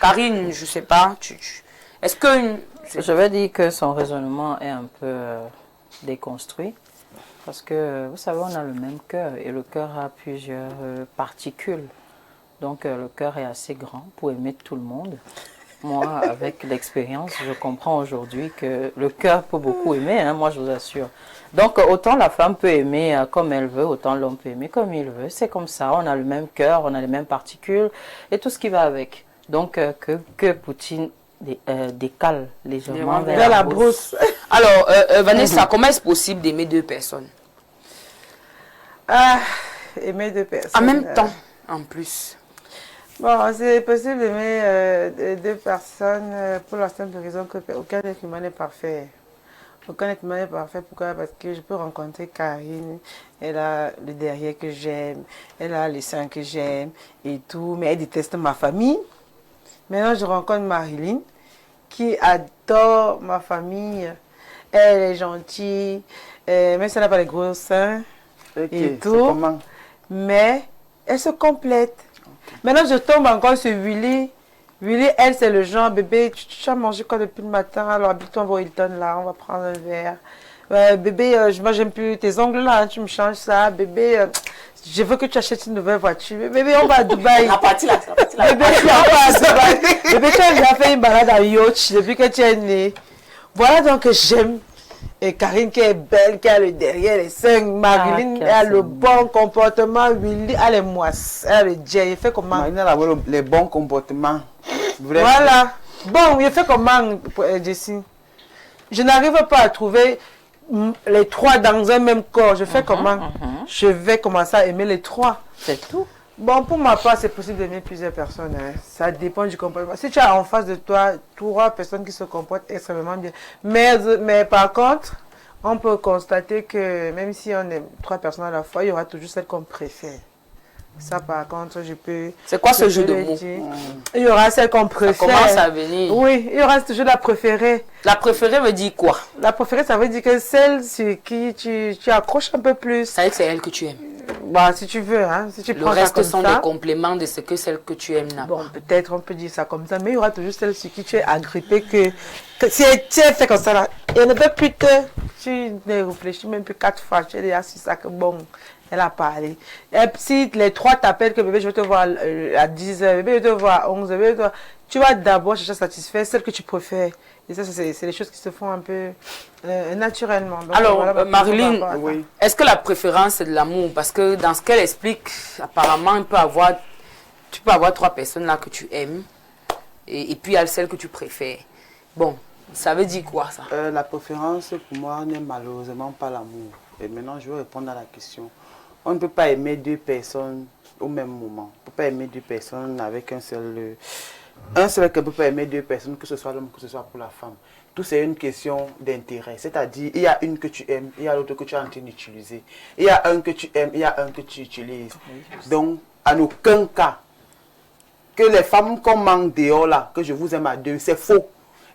Karine, je ne sais pas, est-ce que... Je vais dire que son raisonnement est un peu déconstruit. Parce que, vous savez, on a le même cœur et le cœur a plusieurs particules. Donc, le cœur est assez grand pour aimer tout le monde. Moi, avec l'expérience, je comprends aujourd'hui que le cœur peut beaucoup aimer, hein, moi je vous assure. Donc, autant la femme peut aimer comme elle veut, autant l'homme peut aimer comme il veut. C'est comme ça, on a le même cœur, on a les mêmes particules et tout ce qui va avec. Donc, que Poutine décale légèrement vers la brousse. Alors, Vanessa, comment est-ce possible d'aimer deux personnes? Aimer deux personnes. En même temps, en plus. Bon, c'est possible d'aimer deux personnes pour la simple raison qu'aucun être humain n'est parfait. Aucun être humain n'est parfait. Pourquoi? Parce que je peux rencontrer Karine, elle a le derrière que j'aime, elle a les seins que j'aime et tout, mais elle déteste ma famille. Maintenant, je rencontre Marilyn qui adore ma famille. Elle est gentille, même si elle n'a pas les gros seins et tout. Mais elle se complète. Maintenant, je tombe encore sur Willy. Willy, elle, c'est le genre, bébé, tu as mangé quoi depuis le matin? Alors, habite-toi, on va au Hilton, là, on va prendre un verre. Bébé, moi, j'aime plus tes ongles, là, hein, tu me changes ça. Bébé, je veux que tu achètes une nouvelle voiture. Bébé, on va à Dubaï. La partie là, Bébé, on va à Dubaï. Bébé, tu as déjà fait une balade à yacht depuis que tu es né. Voilà donc j'aime. Et Karine qui est belle, qui a le derrière, les seins. Marilyn a le bon comportement. Willy a les moisses, elle a le jet. Il fait comment? Marilyn a les bons comportements. Voilà. Bon, il fait comment, Jessie? Je n'arrive pas à trouver les trois dans un même corps. Je fais comment? Je vais commencer à aimer les trois. C'est tout. Bon, pour ma part, c'est possible d'aimer plusieurs personnes. Hein. Ça dépend du comportement. Si tu as en face de toi trois personnes qui se comportent extrêmement bien. Mais par contre, on peut constater que même si on aime trois personnes à la fois, il y aura toujours celle qu'on préfère. Ça, par contre, je peux... C'est quoi ce jeu de mots? Il y aura celle qu'on préfère. Ça commence à venir. Oui, il y aura toujours la préférée. La préférée veut dire quoi? La préférée, ça veut dire que celle sur qui tu accroches un peu plus. Ça veut dire que c'est elle que tu aimes. Bah, si tu veux, hein, si tu le prends reste ça sont ça, des compléments de ce que celle que tu aimes n'a bon, pas. peut-être on peut dire ça comme ça, mais il y aura toujours celle sur qui tu es agrippé que si tu es fait comme ça là, elle ne peut plus tu ne réfléchis même plus 4 fois, tu es déjà sur ça que bon, elle a parlé. Et si les trois t'appellent que bébé, je vais te voir à 10h, bébé, je vais te voir à 11h, bébé, tu vas d'abord chercher à satisfaire celle que tu préfères. Et ça, c'est les choses qui se font un peu naturellement. Donc, alors, voilà, Marilyn, oui. Est-ce que la préférence c'est de l'amour? Parce que dans ce qu'elle explique, apparemment, tu peux avoir trois personnes là que tu aimes et puis il y a celle que tu préfères. Bon, ça veut dire quoi ça? La préférence pour moi n'est malheureusement pas l'amour. Et maintenant, je vais répondre à la question. On ne peut pas aimer deux personnes au même moment. On ne peut pas aimer deux personnes avec un seul... Un seul qui ne peut pas aimer deux personnes, que ce soit l'homme, que ce soit pour la femme. Tout c'est une question d'intérêt. C'est-à-dire, il y a une que tu aimes, il y a l'autre que tu es en train d'utiliser. Il y a un que tu aimes, il y a un que tu utilises. Donc, en aucun cas, que les femmes qu'on manque dehors là, que je vous aime à deux, c'est faux.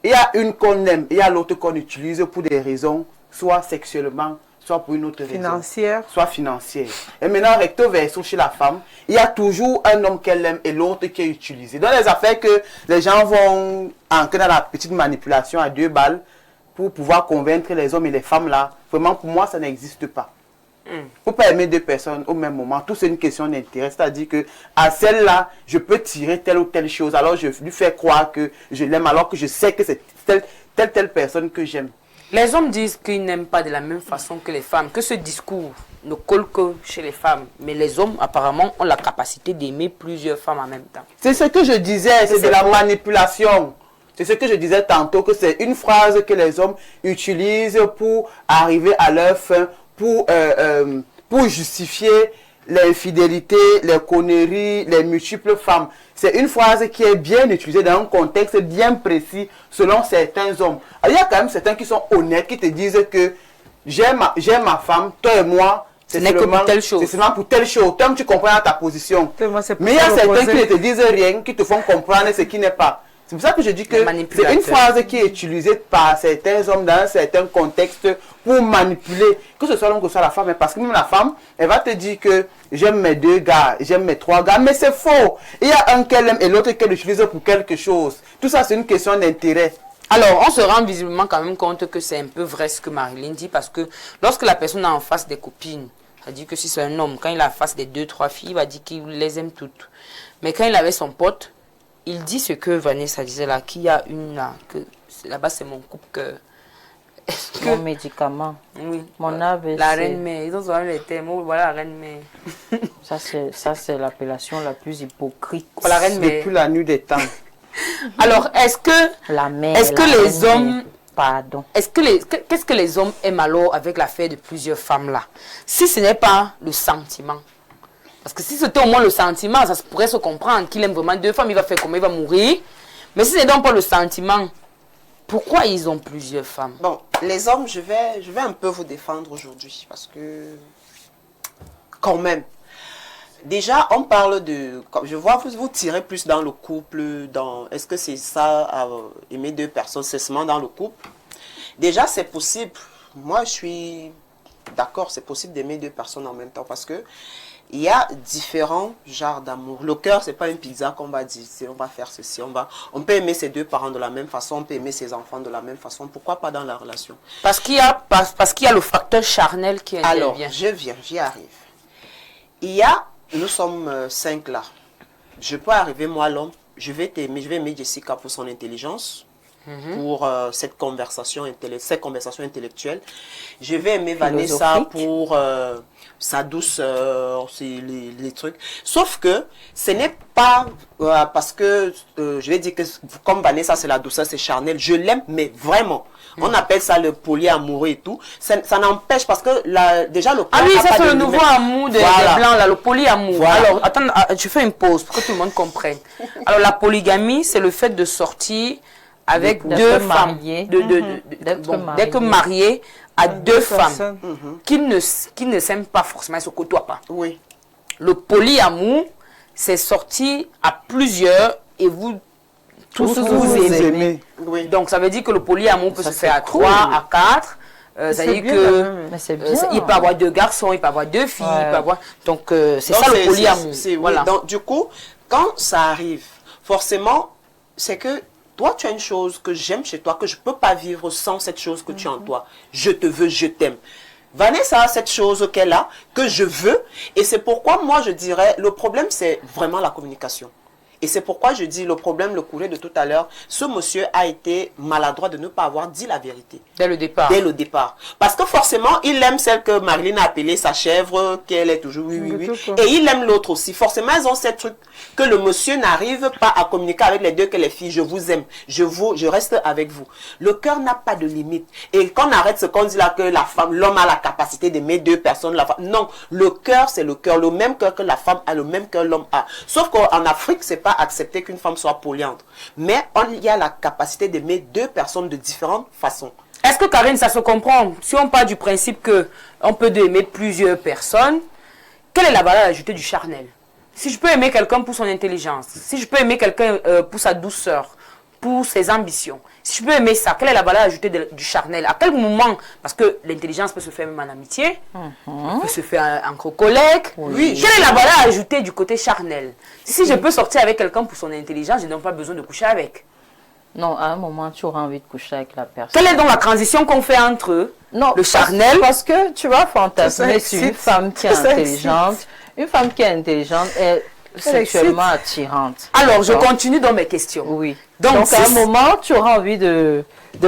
Il y a une qu'on aime, il y a l'autre qu'on utilise pour des raisons, soit sexuellement, soit pour une autre raison, soit financière. Et maintenant, recto verso chez la femme, il y a toujours un homme qu'elle aime et l'autre qui est utilisé. Dans les affaires que les gens vont entrer dans la petite manipulation à 2 balles pour pouvoir convaincre les hommes et les femmes là, vraiment pour moi ça n'existe pas. Il ne faut pas aimer deux personnes au même moment. Tout c'est une question d'intérêt. C'est-à-dire que à celle-là, je peux tirer telle ou telle chose. Alors je lui fais croire que je l'aime alors que je sais que c'est telle personne que j'aime. Les hommes disent qu'ils n'aiment pas de la même façon que les femmes, que ce discours ne colle que chez les femmes. Mais les hommes, apparemment, ont la capacité d'aimer plusieurs femmes en même temps. C'est ce que je disais, c'est de la manipulation. C'est ce que je disais tantôt, que c'est une phrase que les hommes utilisent pour arriver à leur fin, pour justifier l'infidélité, les conneries, les multiples femmes. C'est une phrase qui est bien utilisée dans un contexte bien précis selon certains hommes. Alors, il y a quand même certains qui sont honnêtes, qui te disent que j'aime ma femme, toi et moi, c'est seulement pour telle chose. C'est seulement pour telle chose. Toi, tu comprends ta position. Mais il y a certains qui ne te disent rien, qui te font comprendre ce qui n'est pas. C'est pour ça que je dis que Les c'est manipulateurs. une phrase qui est utilisée par certains hommes dans un certain contexte pour manipuler, que ce soit l'homme, que ce soit la femme. Mais parce que même la femme, elle va te dire que j'aime mes 2 gars, j'aime mes 3 gars, mais c'est faux. Il y a un qu'elle aime et l'autre qu'elle utilise pour quelque chose. Tout ça, c'est une question d'intérêt. Alors, on se rend visiblement quand même compte que c'est un peu vrai ce que Marilyn dit, parce que lorsque la personne a en face des copines, ça dit que si c'est un homme, quand il a en face des 2, 3 filles, il va dire qu'il les aime toutes. Mais quand il avait son pote, il dit ce que Vanessa disait là, qu'il y a une là, que là-bas c'est mon couple que... Est-ce que... Mon médicament, Oui. mon AVC. La reine-mère, ils ont souvent les termes, oh, voilà la reine-mère. Ça, c'est l'appellation la plus hypocrite. La reine-mère. Depuis la nuit des temps. Alors, est-ce que... La mère. Est-ce que la les reine-mère. hommes... Pardon. Qu'est-ce que les hommes aiment alors avec l'affaire de plusieurs femmes là? Si ce n'est pas le sentiment. Parce que si c'était au moins le sentiment, ça pourrait se comprendre qu'il aime vraiment 2 femmes, il va faire comment, il va mourir. Mais si ce n'est donc pas le sentiment, pourquoi ils ont plusieurs femmes? Bon, les hommes, je vais un peu vous défendre aujourd'hui parce que, quand même, déjà, on parle de, comme je vois, vous tirez plus dans le couple, est-ce que c'est ça, aimer 2 personnes, c'est seulement dans le couple? Déjà, c'est possible. Moi, je suis d'accord, c'est possible d'aimer 2 personnes en même temps parce que il y a différents genres d'amour. Le cœur, c'est pas une pizza qu'on va dire, on va faire ceci, on peut aimer ses 2 parents de la même façon, on peut aimer ses enfants de la même façon. Pourquoi pas dans la relation? Parce qu'il y a le facteur charnel qui intervient. Alors, j'y arrive. Nous sommes 5 là. Je peux arriver, moi, l'homme, je vais aimer Jessica pour son intelligence, pour cette conversation intellectuelle. Je vais aimer Vanessa pour sa douceur, les trucs. Sauf que ce n'est pas parce que, je vais dire que comme Vanessa, c'est la douceur, c'est charnel. Je l'aime, mais vraiment. On appelle ça le polyamoureux et tout. Ça n'empêche parce que déjà le Ah oui, ça c'est le nouveau amour des blancs, là, le polyamour. Voilà. Alors, attends, je fais une pause pour que tout le monde comprenne. Alors, la polygamie, c'est le fait de sortir avec 2 femmes. D'être marié à 2 femmes qui ne s'aiment pas forcément, ils ne se côtoient pas. Oui. Le polyamour, c'est sortir à plusieurs et vous tous vous aimez. Oui. Donc, ça veut dire que le polyamour peut se faire à 3, à 4. Ça veut dire que Mais c'est bien. il peut avoir 2 garçons, il peut avoir 2 filles, il peut avoir... Donc, c'est Donc, ça le polyamour. Voilà. Donc, du coup, quand ça arrive, forcément, c'est que toi, tu as une chose que j'aime chez toi, que je ne peux pas vivre sans cette chose que tu as en toi. Je te veux, je t'aime. Vanessa a cette chose qu'elle a, que je veux. Et c'est pourquoi, moi, je dirais, le problème, c'est vraiment la communication. Et c'est pourquoi je dis, le problème, le courrier de tout à l'heure, ce monsieur a été maladroit de ne pas avoir dit la vérité. Dès le départ. Dès le départ. Parce que forcément, il aime celle que Marilyn a appelée sa chèvre, qu'elle est toujours oui. Et il aime l'autre aussi. Forcément, ils ont cette truc que le monsieur n'arrive pas à communiquer avec les deux, que les filles, je vous aime, je reste avec vous. Le cœur n'a pas de limite. Et quand on arrête ce qu'on dit là, que la femme, l'homme a la capacité d'aimer 2 personnes, la femme, non, le cœur, c'est le cœur. Le même cœur que la femme a, le même cœur l'homme a. Sauf qu'en Afrique, c'est pas accepter qu'une femme soit polyandre. Mais il y a la capacité d'aimer 2 personnes de différentes façons. Est-ce que, Karine, ça se comprend? Si on part du principe qu'on peut aimer plusieurs personnes, quelle est la valeur ajoutée du charnel? Si je peux aimer quelqu'un pour son intelligence, si je peux aimer quelqu'un pour sa douceur, pour ses ambitions, si je peux aimer ça, quelle est la valeur ajoutée du charnel? À quel moment? Parce que l'intelligence peut se faire même en amitié, peut se faire entre collègues. Oui, quelle est la valeur ajoutée du côté charnel? Si je peux sortir avec quelqu'un pour son intelligence, je n'ai pas besoin de coucher avec. Non, à un moment, tu auras envie de coucher avec la personne. Quelle est donc la transition qu'on fait entre Non, le charnel? Parce que tu vas fantasmer Ça sur une femme qui est Ça intelligente. Une femme qui est intelligente est sexuellement attirante. Alors, je Donc, continue dans mes questions. Oui. Donc, Donc à un moment, tu auras envie de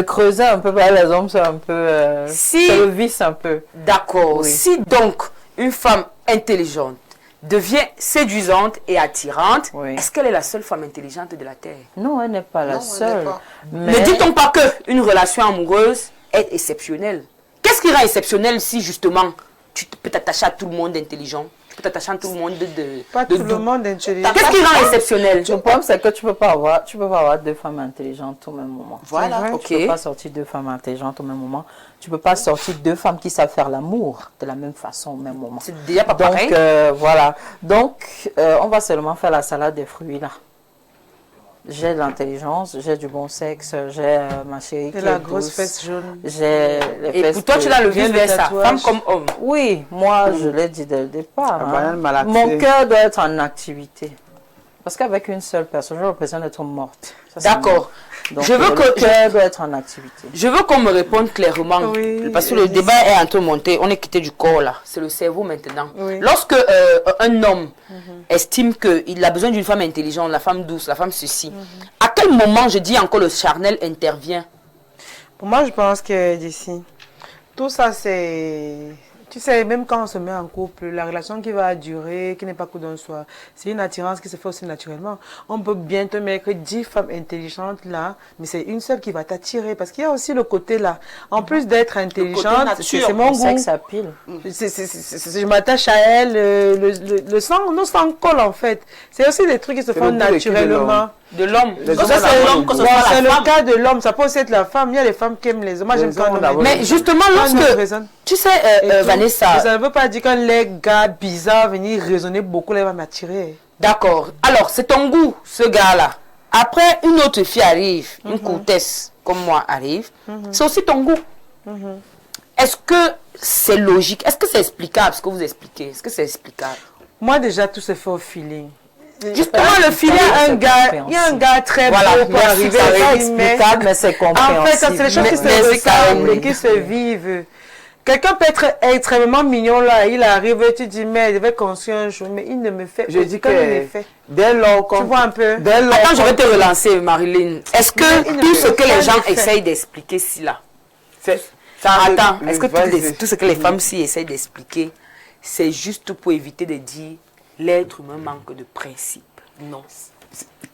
creuser un peu. Les hommes, c'est un peu... c'est le vice un peu. D'accord. Oui. Si donc une femme intelligente devient séduisante et attirante, Oui. est-ce qu'elle est la seule femme intelligente de la Terre? Non, elle n'est pas la Non, elle seule. n'est pas. Mais Ne dit-on pas qu'une relation amoureuse est exceptionnelle? Qu'est-ce qui rend exceptionnel si justement tu peux t'attacher à tout le monde intelligent? Tu peux t'attacher à tout le monde Pas tout le monde intelligent. Qu'est-ce qui rend exceptionnel? le problème, c'est que tu peux pas avoir 2 femmes intelligentes au même moment. Voilà. C'est vrai. Ok. Tu peux pas sortir 2 femmes intelligentes au même moment. Tu peux pas sortir 2 femmes qui savent faire l'amour de la même façon au même moment. C'est déjà pas Donc, pareil. voilà. Donc, on va seulement faire la salade des fruits là. j'ai de l'intelligence, j'ai du bon sexe, j'ai ma chérie qui Et la est grosse douce, fesse jaune. j'ai les Et fesses pour toi, tu de- as le Bien vice le versa, tatouage. femme comme homme. Oui, moi, je l'ai dit dès le départ. Ah, hein. banane malaxée. Mon cœur doit être en activité. Parce qu'avec une seule personne, j'ai l'impression d'être morte. Ça, c'est D'accord. mort. Donc, Je veux le que- cœur doit être en activité. Je veux qu'on me réponde clairement, Oui, parce que le débat est un peu monté, on est quitté du corps là, c'est le cerveau maintenant. Oui. Lorsque un homme estime qu'il a besoin d'une femme intelligente, la femme douce, la femme ceci, à quel moment, je dis encore, le charnel intervient? Pour moi, je pense que d'ici, tout ça, c'est... Tu sais, même quand on se met en couple, la relation qui va durer, qui n'est pas que d'un soir, c'est une attirance qui se fait aussi naturellement. On peut bien te mettre 10 femmes intelligentes là, mais c'est une seule qui va t'attirer. Parce qu'il y a aussi le côté là. En plus d'être intelligente, nature, c'est mon Le sexe goût. à pile. Je m'attache à elle, le sang, nos sang colle en fait. C'est aussi des trucs qui se C'est font le goût de qui de naturellement. l'homme? De l'homme. Les Ça, hommes c'est d'abord, l'homme, que ce ouais, soit la c'est le femme. cas de l'homme. Ça peut aussi être la femme. Il y a les femmes qui aiment les hommes. Moi, j'aime Les quand hommes on d'abord. Mais justement, Quand on lorsque, raisonne. tu sais, Et tout. Vanessa, Mais ça ne veut pas dire qu'un les gars bizarre venir raisonner beaucoup, là, il va m'attirer. d'accord, alors c'est ton goût, ce gars-là. Après, une autre fille arrive, une courtesse comme moi arrive, c'est aussi ton goût. Est-ce que c'est logique? Est-ce que c'est explicable ce que vous expliquez? Est-ce que c'est explicable? Moi, déjà, tout se fait au feeling. Justement, le Il y filet, a un gars, il y a un gars très Voilà, beau pour merci, arriver. ça C'est pas il dit, explicable, mais c'est en fait, compréhensible. ça, c'est les choses qui se Mais c'est ressemblent carré. et qui se vivent. Quelqu'un peut être extrêmement mignon là, il arrive et tu dis, mais il devait construire un jour, mais il ne me fait Je dis aucun que effet. dès lors Tu qu'on... vois un peu? Dès lors Attends, je vais qu'on- te relancer, Marilyn. Est-ce Mais il que ne tout fait ce que aucun les gens effet. essayent d'expliquer ici là, C'est- attends, le- est-ce que vas-y. tout ce que les femmes ci essayent d'expliquer, c'est juste pour éviter de dire l'être humain manque de principe? Non.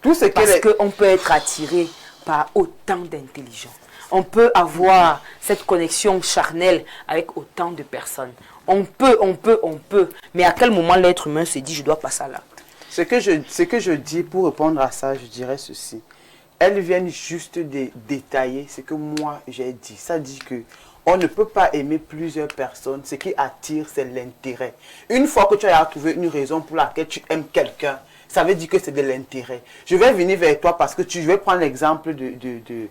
Tout ce que Parce les- qu'on peut être attiré par autant d'intelligence. On peut avoir cette connexion charnelle avec autant de personnes. On peut. Mais à quel moment l'être humain se dit, je dois passer à l'acte? Ce que je dis pour répondre à ça, je dirais ceci. Elles viennent juste de détailler ce que moi j'ai dit. Ça dit que on ne peut pas aimer plusieurs personnes. Ce qui attire, c'est l'intérêt. Une fois que tu as trouvé une raison pour laquelle tu aimes quelqu'un, ça veut dire que c'est de l'intérêt. Je vais venir vers toi parce que je vais prendre l'exemple de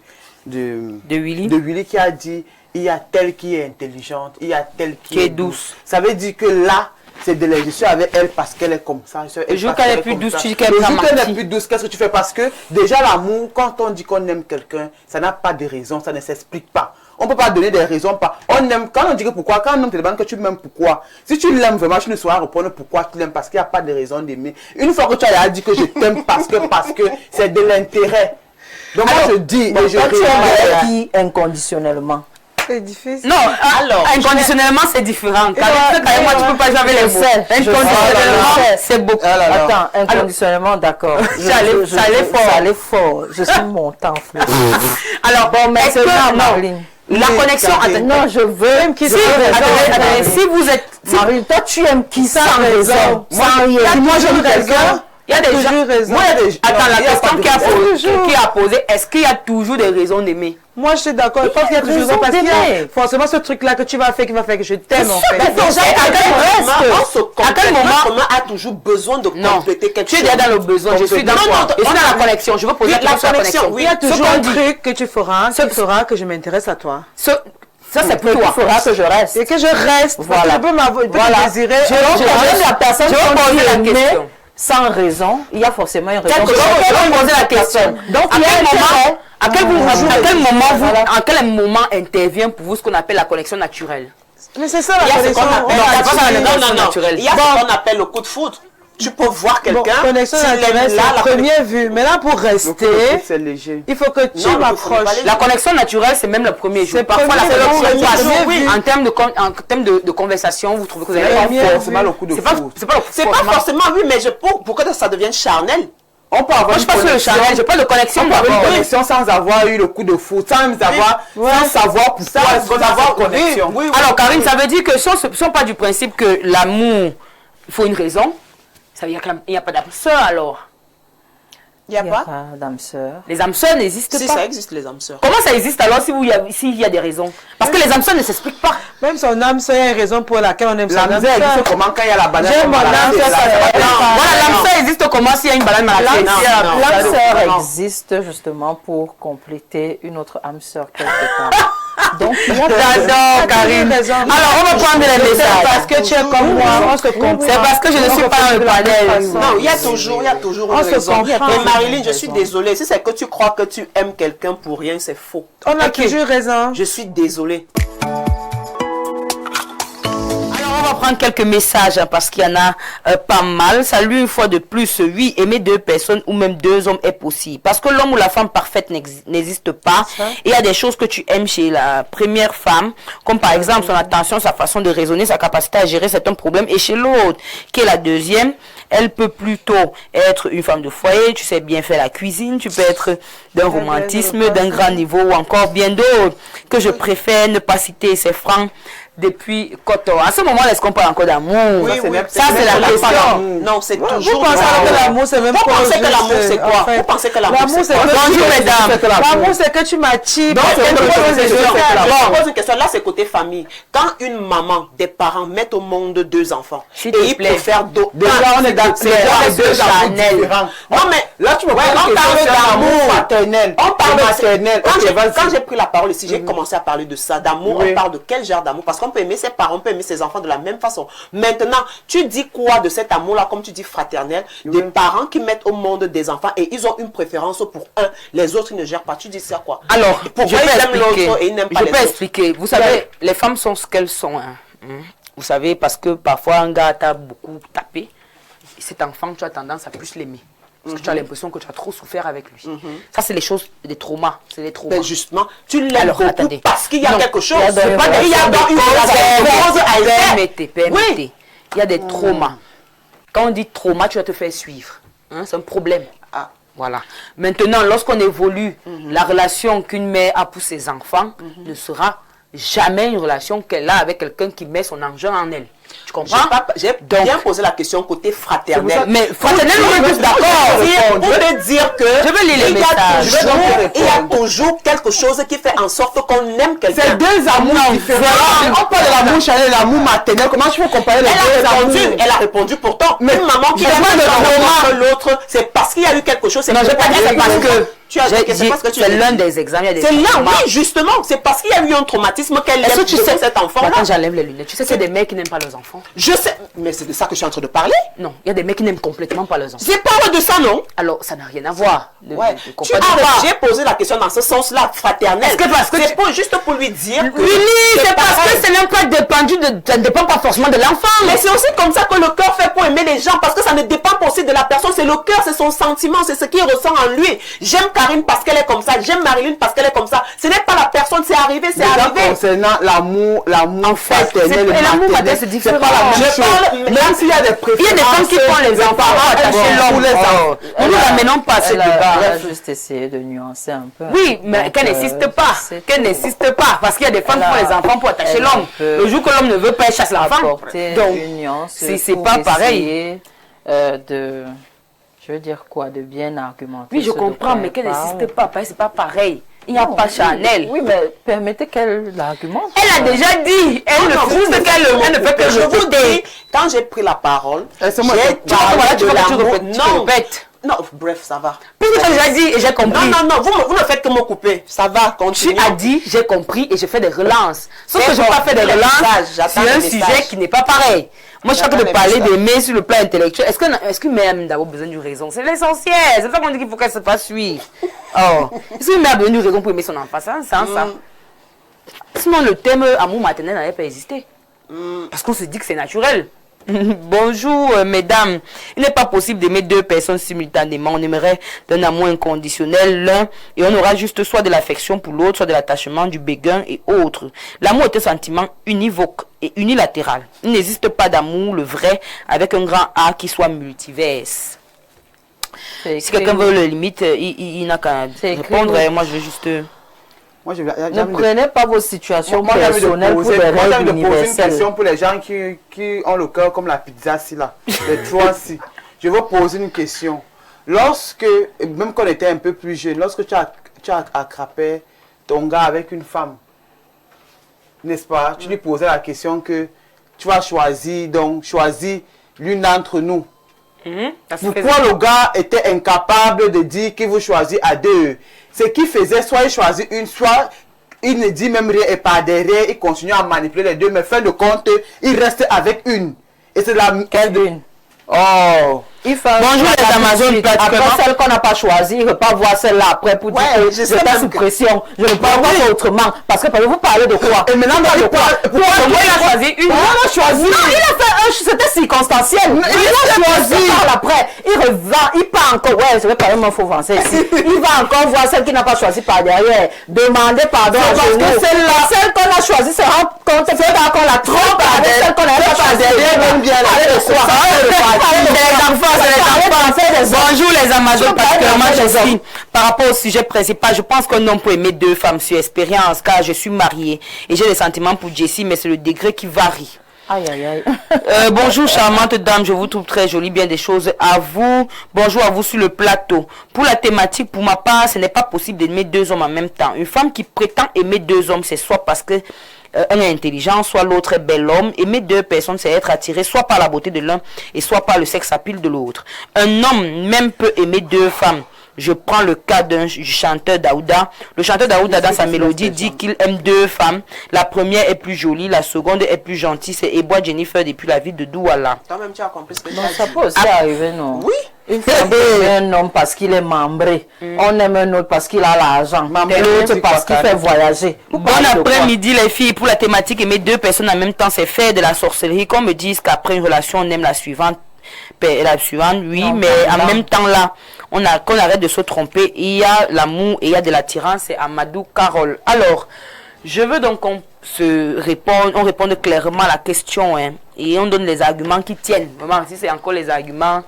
Willy qui a dit il y a telle qui est intelligente, il y a telle qui est douce. Ça veut dire que là, c'est de la je suis avec elle parce qu'elle est comme ça. Le jour qu'elle est plus douce, tu dis qu'elle Le prend jour qu'elle menti. est plus douce, qu'est-ce que tu fais? Parce que déjà l'amour, quand on dit qu'on aime quelqu'un, ça n'a pas de raison, ça ne s'explique pas. On ne peut pas donner des raisons. On aime, quand on dit que pourquoi, quand un homme te demande que tu m'aimes, pourquoi? Si tu l'aimes vraiment, tu ne sauras répondre pourquoi tu l'aimes, parce qu'il n'y a pas de raison d'aimer. Une fois que tu as dit que je t'aime parce que c'est de l'intérêt. Donc moi je dis, Bon, et je toi, tu réagis. aimes qui inconditionnellement? C'est difficile. Non, alors, inconditionnellement, c'est différent. Car moi, tu peux pas jouer avec les mots. sais, je sais. Inconditionnellement, c'est beaucoup. Attends, inconditionnellement, d'accord. Ça allait fort. Ça allait fort. Je suis montant, fleur. Alors, Bon, mais est-ce c'est que, ça, non, Marlene. la connexion, attends, Non, je veux Même qui je sans veux raison, raison, attendez, Marlene. si vous êtes, Marine, toi, tu aimes qui sans raison. raison? Moi, Sans rien. moi, Dis-moi, j'aime quelqu'un. quelqu'un. il y a des gens, Toujours raison. Moi, il y a des- attends, non, la il y a question pas de qui a posé, est-ce qu'il y a toujours des raisons d'aimer? Moi, je suis d'accord. Je pense qu'il y a toujours raison parce qu'il y a d'aimer. forcément ce truc-là que tu vas faire qui va faire que je t'aime en fait. Mais déjà, à quel À quel moment- moment a toujours besoin de Non, compléter quelque tu es chose? déjà dans le besoin, je suis dans Non, non, je suis on dans a- la connexion, je veux poser Oui, la question la sur la connexion. connexion, oui. Il y a Ce toujours qu'on un dit, truc que tu feras qui fera que je m'intéresse à toi. ça c'est pour Il toi. faudra que je reste. Et que je reste. Voilà. Parce que je peux m'avoir, je peux Voilà. te désirer. Je vais la personne je vais qu'on poser dit la aimer question. sans raison. Il y a forcément une raison. Je vais poser la question. Donc, À il y a quel un moment, intérêt. à quel moment, Voilà. à quel moment intervient pour vous ce qu'on appelle la connexion naturelle? Mais c'est ça Il y la a ce connexion. qu'on appelle, Non, c'est pas ça, la connexion non, naturelle. il y a ce qu'on appelle le coup de foudre. Tu peux voir Bon, quelqu'un, connexion s'il naturelle, aime c'est là, la la première vue. Mais là, pour Le coup de rester, foudre, c'est léger. il faut que tu Non, le coup de foudre, m'approches. pas les- La connexion naturelle, c'est même le premier jour. C'est Parfois, la premier connexion jour, passe. premier Oui, vu. en termes de conversation, vous trouvez que vous avez Premier pas vu. Forcément le coup de C'est pas, foudre. c'est pas, C'est pas forcément, oui, mais pour que ça devienne charnel. On peut avoir Moi, je une pense que le connexion. charnel, j'ai pas de connexion On peut avoir une d'abord. connexion sans avoir eu le coup de foudre, sans même avoir, sans savoir pourquoi est-ce qu'on a cette connexion. Oui, oui. Alors, Karine, ça veut dire que si on part du principe que l'amour, il faut une raison, ça veut dire qu'il n'y a pas d'âme sœur alors. Il n'y a Il n'y pas? d'âme sœur. Les âmes sœurs n'existent Si, pas. ça existe, les âmes sœurs. Comment ça existe alors s'il y a des raisons? Parce que les âmes sœurs ne s'expliquent pas. Même son âme sœur, il y a une raison pour laquelle on aime son L'âme âme sœur sœur. existe comment quand il y a la banane? J'aime mon âme sœur, ça se rappelle pas. Voilà, l'âme sœur existe comment s'il y a une banane malade? L'âme non, sœur non. existe justement pour compléter une autre âme sœur quelque part. Donc, il y a J'adore, Karine. raison. Alors, on va prendre les messages. Parce que tu es comme moi, on se comprend. C'est parce que je ne suis pas un panel. Non, il y a toujours On une se raison. comprend. Mais Marilyn, je suis désolée. Si c'est que tu crois que tu aimes quelqu'un pour rien, c'est faux. On a Ok. toujours raison. Je suis désolée. Alors, on va prendre quelques messages hein, parce qu'il y en a pas mal. Salut une fois de plus. Oui, aimer deux personnes ou même deux hommes est possible. Parce que l'homme ou la femme parfaite n'existe pas. Et il y a des choses que tu aimes chez la première femme, comme par exemple son attention, sa façon de raisonner, sa capacité à gérer certains problèmes. Et chez l'autre, qui est la deuxième, elle peut plutôt être une femme de foyer, tu sais bien faire la cuisine, tu peux être d'un romantisme, d'un grand niveau ou encore bien d'autres que je préfère ne pas citer, c'est franc. Depuis Coton. À ce moment, est-ce qu'on parle encore d'amour? Oui, oui. Ça, c'est la question. Non, c'est Vous toujours pensez que l'amour. l'amour, c'est même Vous pas pensez que juste, l'amour, c'est quoi? en fait. Vous pensez que l'amour, L'amour, c'est c'est quoi? que Bonjour, mesdames. L'amour, c'est que tu m'attires. Donc, parce c'est que une tu poses des question. questions. Je te pose une question. Là, c'est côté famille. Quand une maman, des parents mettent au monde deux enfants S'il et te ils plaît. préfèrent d'autres. Déjà, on est dans C'est deux Chanel. différents. Non, mais Là, tu me Ouais, parles on de parle question sur d'amour. l'amour paternel. on parle de maternel. Quand Ok, j'ai- vas-y. quand j'ai pris la parole ici, j'ai commencé à parler de ça, d'amour. Oui. On parle de quel genre d'amour? Parce qu'on peut aimer ses parents, on peut aimer ses enfants de la même façon. Maintenant, tu dis quoi de cet amour-là, comme tu dis fraternel, des parents qui mettent au monde des enfants et ils ont une préférence pour un, les autres ils ne gèrent pas. Tu dis ça quoi? Alors, Pourquoi je peux ils aiment expliquer. l'autre et ils n'aiment pas Je les peux autres? expliquer. Vous savez, les femmes sont ce qu'elles sont. Hein. Vous savez, parce que parfois, un gars t'a beaucoup tapé. Et cet enfant, tu as tendance à plus l'aimer. Parce que tu as l'impression que tu as trop souffert avec lui. Ça, c'est les choses, des traumas. C'est les traumas. Ben justement, tu l'aimes Alors, beaucoup attendez. parce qu'il y a Non, quelque chose. il y a dans C'est une pas qu'il y a dans une cause à effet. Permettez. Oui. Il y a des traumas. Quand on dit trauma, tu vas te faire suivre. Hein, c'est un problème. Ah. Voilà. Maintenant, lorsqu'on évolue, la relation qu'une mère a pour ses enfants ne sera jamais une relation qu'elle a avec quelqu'un qui met son argent en elle. Tu comprends? J'ai Donc, bien posé la question côté fraternel. mais fraternel, on est tous d'accord. Pour te dire que Je vais lire les il y a messages. toujours- il y a toujours quelque chose qui fait en sorte qu'on aime quelqu'un. C'est deux amours différents. On parle de l'amour charnel et l'amour maternel. Comment tu peux comparer les deux Elle a répondu pourtant. Mais Une maman qui je aime parle de l'autre, l'autre, c'est parce qu'il y a eu quelque chose. Non, je vais pas dire c'est parce que. Tu as dit que c'est parce que tu C'est l'un des exemples. il y a des C'est là, traumas. oui, justement. C'est parce qu'il y a eu un traumatisme qu'elle Est-ce aime que tu sais cet enfant-là. Attends, j'enlève les lunettes. Tu sais qu'il y a des mecs qui n'aiment pas leurs enfants. Je sais, mais c'est de ça que je suis en train de parler. Non, il y a des mecs qui n'aiment complètement pas leurs enfants. J'ai parlé de ça, non? Alors, ça n'a rien à voir. Ouais. Ne Tu comprenez arrêtes, pas. j'ai posé la question dans ce sens-là, fraternel. Est-ce que parce que c'est juste pour lui dire que Oui, c'est parce que ce n'est pas dépendu ça ne dépend pas forcément de l'enfant. mais c'est aussi comme ça que le cœur fait pour aimer les gens, parce que ça ne dépend pas aussi de la personne, c'est le cœur, c'est son sentiment, c'est ce qu'il ressent en lui. J'aime Karine parce qu'elle est comme ça, j'aime Marilyn parce qu'elle est comme ça. Ce n'est pas la personne, c'est arrivé, c'est Déjà, arrivé. concernant l'amour fraternel et et l'amour maternel, paternel, c'est différent. c'est pas la même Je chose. parle- Même s'il y a des préférences. Il y a des femmes qui font les enfants pour attacher l'homme. Nous ne ramenons pas ce Elle débat. a juste essayé de nuancer un peu. Oui, mais Donc, qu'elle n'insiste pas. c'est Qu'elle tout. n'insiste pas. Parce qu'il y a des femmes qui Elle font les a- enfants pour attacher elle l'homme. peut Le jour que l'homme ne veut pas, elle chasse l'enfant. apporter Donc, une nuance c'est pour pas pareil. essayer, je veux dire quoi, de bien argumenter. Oui, je ce comprends, dont mais elle qu'elle parle. n'insiste pas. C'est pas pareil. Il n'y a Non, pas oui, Chanel. Oui, mais permettez qu'elle l'argumente. Elle a déjà dit. Elle ne fait que Je vous dis, répéter. quand j'ai pris la parole, Laissez-moi j'ai te- parlé Voilà, tu de vois que tu l'amour. répètes. Non, Répète. non, bref, ça va. Puisque tu as déjà dit et j'ai compris. Non, vous ne faites que me couper. Ça va, Tu continue. as dit, j'ai compris et je fais des relances. Sauf que C'est je n'ai bon, pas fait des les relances messages, j'attends sur les un messages. sujet qui n'est pas pareil. Moi, je suis en train de J'attends parler les messages. d'aimer sur le plan intellectuel. Est-ce qu'une mère a d'abord besoin d'une raison? C'est l'essentiel. C'est pour ça qu'on dit qu'il faut qu'elle se fasse suivre. Oh. Est-ce qu'une mère a besoin d'une raison pour aimer son enfant? Ça, ça. Sinon, le thème amour maternel n'allait pas exister. Parce qu'on se dit que c'est naturel. Bonjour, mesdames. Il n'est pas possible d'aimer deux personnes simultanément. On aimerait d'un amour inconditionnel l'un et on aura juste soit de l'affection pour l'autre, soit de l'attachement, du béguin et autres. L'amour est un sentiment univoque et unilatéral. Il n'existe pas d'amour, le vrai, avec un grand A qui soit multiverse. C'est Si écrit- quelqu'un veut le limite, il n'a qu'à C'est écrit répondre. où? Et moi, je vais juste... Moi, j'ai Ne prenez pas vos situations Moi, j'ai envie de personnelles pour poser des moi, j'ai envie règles de poser une universelles. question pour les gens qui ont le cœur comme la pizza, si là. Les trois, si. Je veux poser une question. lorsque, même quand on était un peu plus jeune, lorsque tu as attrapé ton gars avec une femme, n'est-ce pas? Tu lui posais la question que tu vas choisir, donc choisis l'une d'entre nous. Pourquoi le gars était incapable de dire qu'il vous choisit à deux? Ce qu'il faisait, soit il choisit une, soit il ne dit même rien et par derrière, il continue à manipuler les deux, mais fin de compte, il reste avec une. Et c'est la... Quelle une? Oh! Bonjour les Amazones, après celle qu'on n'a pas choisie, je ne veux pas voir celle-là après pour dire que j'étais sous pression. Je ne veux pas voir ça autrement. Parce que vous parlez de quoi? Et maintenant, pourquoi il a choisi une? Il a choisi. Non, il a fait un, c'était circonstanciel. Il a choisi. Il parle après. Il revend, il part encore. Ouais, je vais parler mon faux français ici. Il va encore voir celle qui n'a pas choisi par derrière. Demander pardon à parce que celle qu'on a choisie se rend compte qu'on la trompe avec celle qu'on n'a pas choisie. Même bien Bonjour les Amazones, particulièrement Jessie. Par rapport au sujet principal, je pense qu'un homme peut aimer deux femmes sur expérience, car je suis mariée et j'ai des sentiments pour Jessie, mais c'est le degré qui varie. Aïe, aïe, aïe. Bonjour charmante dame, je vous trouve très jolie, bien des choses à vous. Bonjour à vous sur le plateau. Pour la thématique, pour ma part, ce n'est pas possible d'aimer deux hommes en même temps. Une femme qui prétend aimer deux hommes, c'est soit parce que un est intelligent, soit l'autre est bel homme. Aimer deux personnes, c'est être attiré soit par la beauté de l'un et soit par le sexe appeal de l'autre. Un homme même peut aimer deux femmes. Je prends le cas d'un chanteur Daouda. Le chanteur Daouda, dans sa mélodie, dit qu'il aime deux femmes. La première est plus jolie, la seconde est plus gentille. C'est Ebois Jennifer depuis la ville de Douala. Toi-même, tu as compris ce que Non, ça peut aussi arriver, non? Oui. Une femme aime un homme parce qu'il est membré. On aime un autre parce qu'il a l'argent. Et l'autre parce qu'il fait voyager. Bon après-midi les filles. Pour la thématique, aimer deux personnes en même temps, c'est faire de la sorcellerie. Qu'on me dise qu'après une relation, on aime la suivante. Oui, non, mais en même temps là, qu'on arrête de se tromper. Il y a l'amour et il y a de l'attirance. C'est Amadou Carole. Alors, je veux donc qu'on réponde clairement à la question, hein, et on donne les arguments qui tiennent. Vraiment, si c'est encore les arguments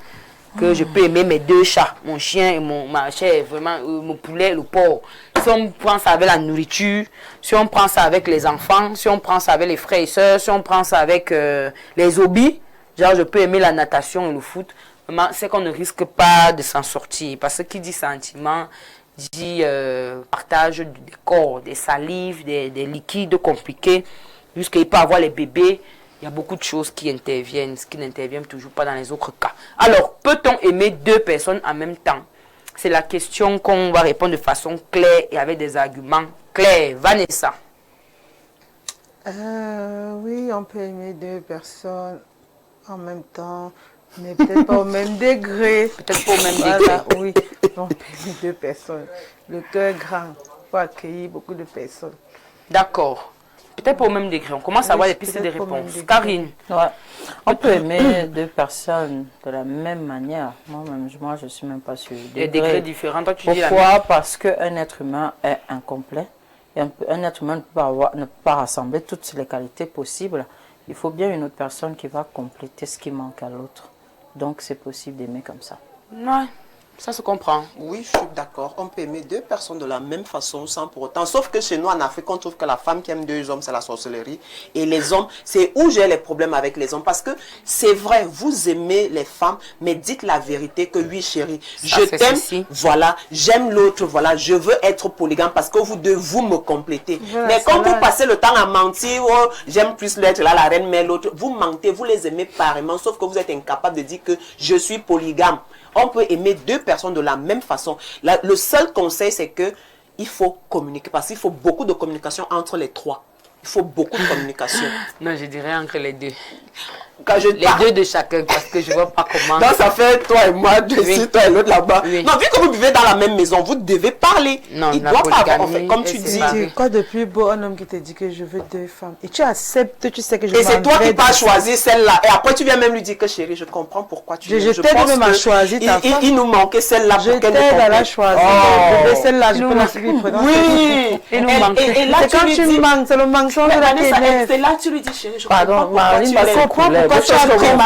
que je peux aimer mes deux chats, mon chien et ma chèvre, vraiment, mon poulet, le porc. Si on prend ça avec la nourriture, si on prend ça avec les enfants, si on prend ça avec les frères et sœurs, si on prend ça avec les hobbies, genre je peux aimer la natation et le foot, c'est qu'on ne risque pas de s'en sortir. Parce que qui dit sentiment, dit partage des corps, des salives, des liquides compliqués, jusqu'à il peut avoir les bébés. Il y a beaucoup de choses qui interviennent, ce qui n'interviennent toujours pas dans les autres cas. Alors, peut-on aimer deux personnes en même temps? C'est la question qu'on va répondre de façon claire et avec des arguments clairs. Vanessa. Oui, on peut aimer deux personnes en même temps, mais peut-être pas au même degré. Peut-être pas au même degré. Voilà, oui, on peut aimer deux personnes. Le cœur grand pour accueillir beaucoup de personnes. D'accord. Peut-être pas au même degré. On commence à avoir des pistes de réponse. Karine. Ouais. On peut aimer deux personnes de la même manière. Moi, je ne suis même pas sur des degrés différents. Toi, tu dis la Pourquoi? Parce qu'un être humain est incomplet. Et un être humain ne peut pas rassembler toutes les qualités possibles. Il faut bien une autre personne qui va compléter ce qui manque à l'autre. Donc, c'est possible d'aimer comme ça. Ouais. Ça se comprend. Oui, je suis d'accord. On peut aimer deux personnes de la même façon sans pour autant. Sauf que chez nous, en Afrique, on trouve que la femme qui aime deux hommes, c'est la sorcellerie. Et les hommes, c'est où j'ai les problèmes avec les hommes. Parce que c'est vrai, vous aimez les femmes, mais dites la vérité que oui, chérie, je t'aime, voilà, j'aime l'autre, voilà, je veux être polygame parce que vous deux, vous me complétez. Voilà, mais quand vous passez le temps à mentir, oh, j'aime plus l'être là, la reine, mais l'autre, vous mentez, vous les aimez pareillement, sauf que vous êtes incapable de dire que je suis polygame. On peut aimer deux personnes de la même façon. Le seul conseil, c'est que il faut communiquer. Parce qu'il faut beaucoup de communication entre les trois. Il faut beaucoup de communication. Non, je dirais entre les deux. Quand je les deux de chacun, parce que je ne vois pas comment. Donc ça fait toi et moi, toi et l'autre là-bas. Oui. Non, vu que vous vivez dans la même maison, vous devez parler. Non, il doit pas avoir, en fait, comme tu dis. Quoi de plus beau, un homme qui te dit que je veux deux femmes. Et tu acceptes, tu sais que je veux. Et c'est toi qui vas choisir celle-là. Et après, tu viens même lui dire que chérie, je comprends pourquoi tu viens. Je t'aide même à choisir ta femme. Il nous manquait celle-là. Je t'aide à la choisir. Celle-là, je peux la suivre. Oui. Et là, quand tu manques, c'est le manque de la télé. C'est là tu lui dis chérie, je comprends pourquoi tu l'aimes. Pourquoi tu as pris ma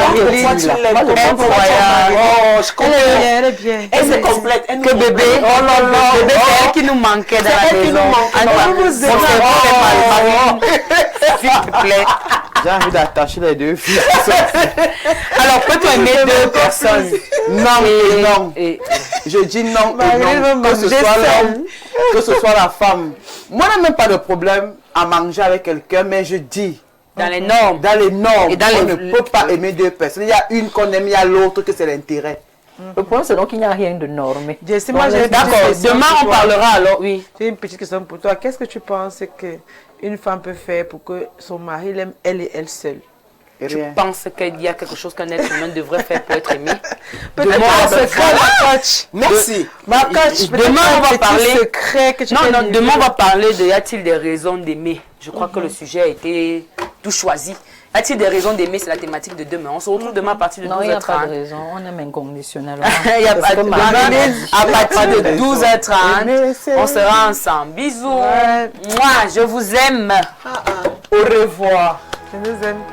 je comprends. Elle est bien. Elle est complète. Que bébé, oh non, non, bébé, c'est elle qui nous manquait dans la maison. S'il te plaît. J'ai envie d'attacher les deux filles. Alors, peux-tu aimer deux personnes? Non et non. Et Je dis non Marie et veut non. Que ce manger soit seule. l'homme, que ce soit la femme. Moi, je n'ai même pas de problème à manger avec quelqu'un, mais je dis, dans les normes. dans les normes, Et dans on les- ne peut pas aimer deux personnes. Il y a une qu'on aime, il y a l'autre que c'est l'intérêt. Le problème, c'est donc qu'il n'y a rien de normé. Jessie, moi, j'ai une D'accord, petite question demain pour on toi. parlera alors, oui. J'ai une petite question pour toi. Qu'est-ce que tu penses qu'une femme peut faire pour que son mari l'aime elle et elle seule? Et Je rien. pense qu'il y a quelque chose qu'un être humain devrait faire pour être aimé. Peut-être Demain, un on va- secret, ma coach. Merci. Ma coach, peut-être Demain, un on va petit parler- secret que tu Non, peux non, livrer. demain on va parler de y a-t-il des raisons d'aimer. Je crois que le sujet a été tout choisi. Y a-t-il des raisons d'aimer? C'est la thématique de demain. On se retrouve demain à partir de Non, il n'y a 12h30. pas de raison. On aime inconditionnellement. Il y a Parce pas que de Marie raison. l'a dit. À partir de Aimer, 12h30, c'est- on sera ensemble. Bisous. Ouais. Moi, je vous aime. Au revoir. Je nous aime.